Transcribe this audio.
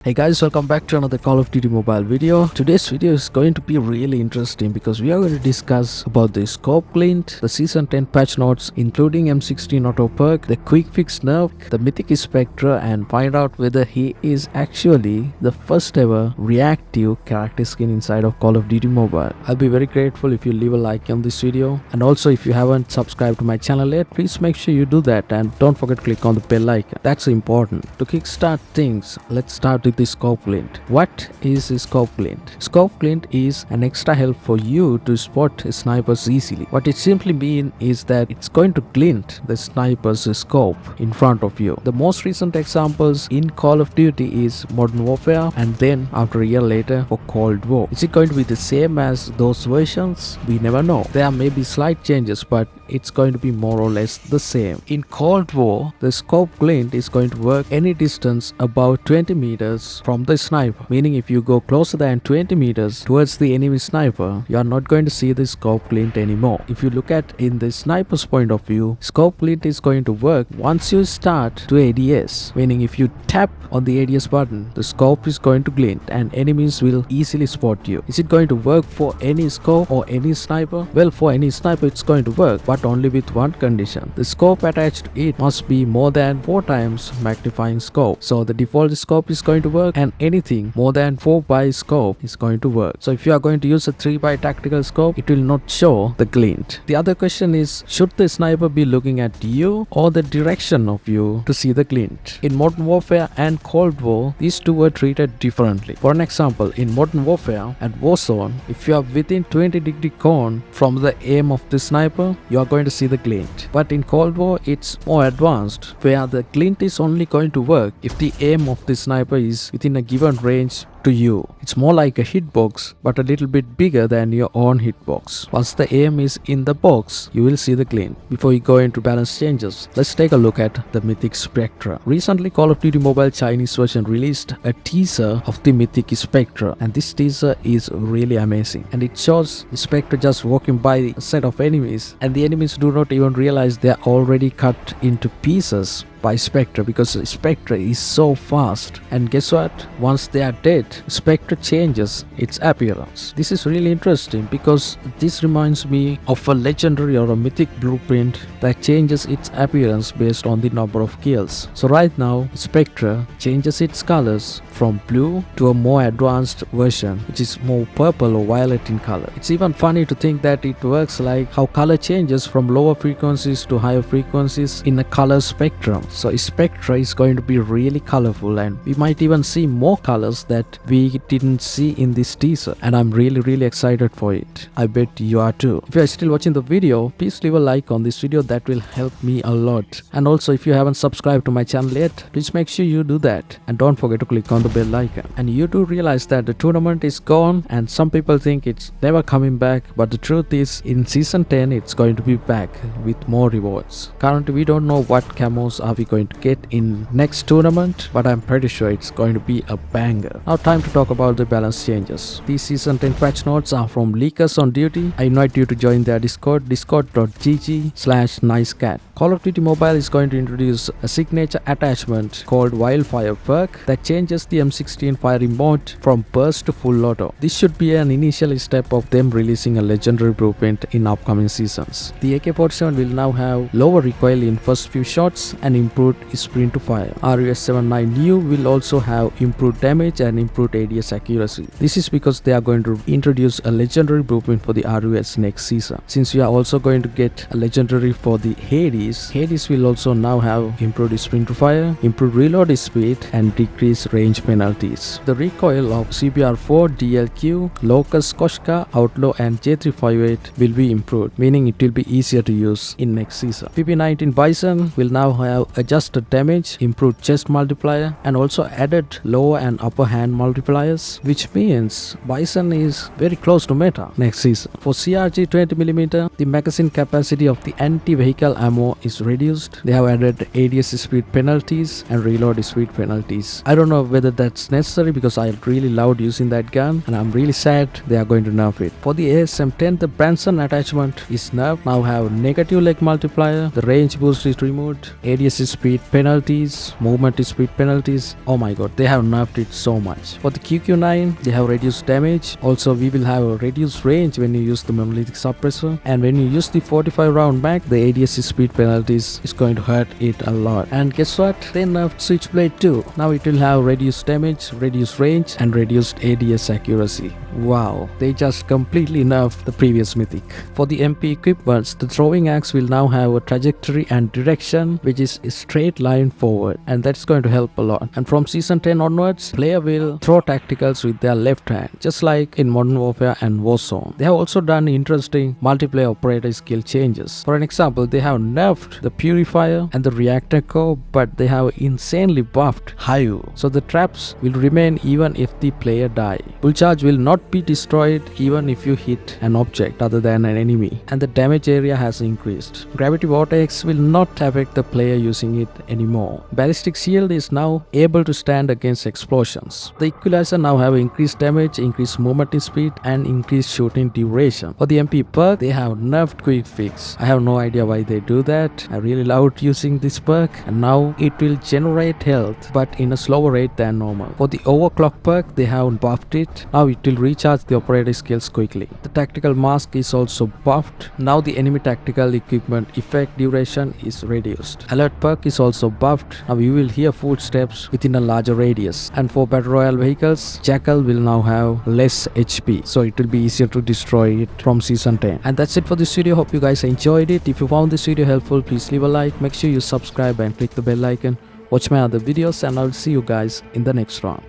Hey guys, welcome back to another Call of Duty mobile video. Today's video is going to be really interesting because we are going to discuss about the Scope Glint, the Season 10 patch notes including M16 auto perk, the quick fix nerf, the Mythic Spectre, and find out whether he is actually the first ever reactive character skin inside of Call of Duty mobile. I'll be very grateful if you leave a like on this video, and also if you haven't subscribed to my channel yet, please make sure you do that and don't forget to click on the bell icon. That's important. To kickstart things, let's start with the Scope Glint. What is a Scope Glint? Scope Glint is an extra help for you to spot snipers easily. What it simply means is that it's going to glint the sniper's scope in front of you. The most recent examples in Call of Duty is Modern Warfare, and then after a year later for Cold War. Is it going to be the same as those versions? We never know. There may be slight changes, but it's going to be more or less the same. In Cold War, the Scope Glint is going to work any distance about 20 meters from the sniper, meaning if you go closer than 20 meters towards the enemy sniper, you are not going to see the Scope Glint anymore. If you look at in the sniper's point of view, Scope Glint is going to work once you start to ADS, meaning if you tap on the ADS button, the scope is going to glint and enemies will easily spot you. Is it going to work for any scope or any sniper? Well, for any sniper it's going to work, but only with one condition. The scope attached to it must be more than 4 times magnifying scope. So the default scope is going to work, and anything more than 4x scope is going to work. So if you are going to use a 3x tactical scope, it will not show the glint. The other question is, should the sniper be looking at you or the direction of you to see the glint? In Modern Warfare and Cold War, these two were treated differently. For an example, in Modern Warfare and Warzone, if you are within 20-degree cone from the aim of the sniper, you are going to see the glint. But in Cold War, it's more advanced, where the glint is only going to work if the aim of the sniper is within a given range to you. It's more like a hitbox, but a little bit bigger than your own hitbox. Once the aim is in the box, you will see the glint. Before we go into balance changes, let's take a look at the Mythic Spectre. Recently, Call of Duty Mobile Chinese version released a teaser of the Mythic Spectre, and this teaser is really amazing. And it shows the Spectre just walking by a set of enemies, and the enemies do not even realize they are already cut into pieces by Spectre, because Spectre is so fast. And guess what? Once they are dead, Spectre changes its appearance. This is really interesting because this reminds me of a legendary or a mythic blueprint that changes its appearance based on the number of kills. So right now, Spectre changes its colors from blue to a more advanced version, which is more purple or violet in color. It's even funny to think that it works like how color changes from lower frequencies to higher frequencies in a color spectrum. So Spectre is going to be really colorful, and we might even see more colors that we didn't see in this teaser, and I'm really excited for it. I bet you are too. If you are still watching the video, please leave a like on this video. That will help me a lot. And also, if you haven't subscribed to my channel yet, please make sure you do that, and don't forget to click on the bell icon. And you do realize that the tournament is gone, and some people think it's never coming back, but the truth is, in Season 10 it's going to be back with more rewards. Currently we don't know what camos are we going to get in next tournament, but I'm pretty sure it's going to be a banger. Now time to talk about the balance changes. These Season 10 patch notes are from leakers on duty. I invite you to join their Discord, discord.gg/nicecat. Call of Duty Mobile is going to introduce a signature attachment called Wildfire perk that changes the M16 firing mode from burst to full auto. This should be an initial step of them releasing a legendary blueprint in upcoming seasons. The AK-47 will now have lower recoil in first few shots and improved sprint to fire. RUS-79 New will also have improved damage and improved ADS accuracy. This is because they are going to introduce a legendary blueprint for the RUS next season. Since we are also going to get a legendary for the Hades will also now have improved sprint to fire, improved reload speed, and decreased range penalties. The recoil of CBR4, DLQ, Locust, Koshka, Outlaw, and J358 will be improved, meaning it will be easier to use in next season. PP19 Bison will now have adjusted damage, improved chest multiplier, and also added lower and upper hand multipliers, which means Bison is very close to meta next season. For CRG 20mm, the magazine capacity of the anti-vehicle ammo is reduced. They have added ADS speed penalties and reload speed penalties. I don't know whether that's necessary because I really loved using that gun and I'm really sad they are going to nerf it. For the ASM-10, the Branson attachment is nerfed. Now have negative leg multiplier, the range boost is removed, ADS speed penalties, movement speed penalties. Oh my god, they have nerfed it so much. For the QQ9, they have reduced damage. Also, we will have a reduced range when you use the Mythic suppressor, and when you use the 45 round mag, the ADS speed penalties is going to hurt it a lot. And guess what? They nerfed Switchblade too. Now it will have reduced damage, reduced range, and reduced ADS accuracy. Wow, they just completely nerfed the previous Mythic. For the MP equipments, the throwing axe will now have a trajectory and direction which is a straight line forward, and that's going to help a lot. And from season 10 onwards, player will throw tacticals with their left hand, just like in Modern Warfare and Warzone. They have also done interesting multiplayer operator skill changes. For an example, they have nerfed the Purifier and the Reactor core, but they have insanely buffed Hive, so the traps will remain even if the player die. Bull charge will not be destroyed even if you hit an object other than an enemy, and the damage area has increased. Gravity vortex will not affect the player using it anymore. Ballistic shield is now able to stand against explosions. The equalizer now have increased damage, increased movement speed, and increased shooting duration. For the MP perk, they have nerfed quick fix. I have no idea why they do that. I really loved using this perk, and now it will generate health but in a slower rate than normal. For the overclock perk, they have buffed it. Now it will recharge the operator skills quickly. The tactical mask is also buffed. Now the enemy tactical equipment effect duration is reduced. Alert perk is also buffed. Now you will hear footsteps within a larger radius. And for battle royale vehicles, Jackal will now have less HP, so it will be easier to destroy it from season 10. And that's it for this video. Hope you guys enjoyed it. If you found this video helpful, please leave a like, make sure you subscribe and click the bell icon. Watch my other videos, and I'll see you guys in the next one.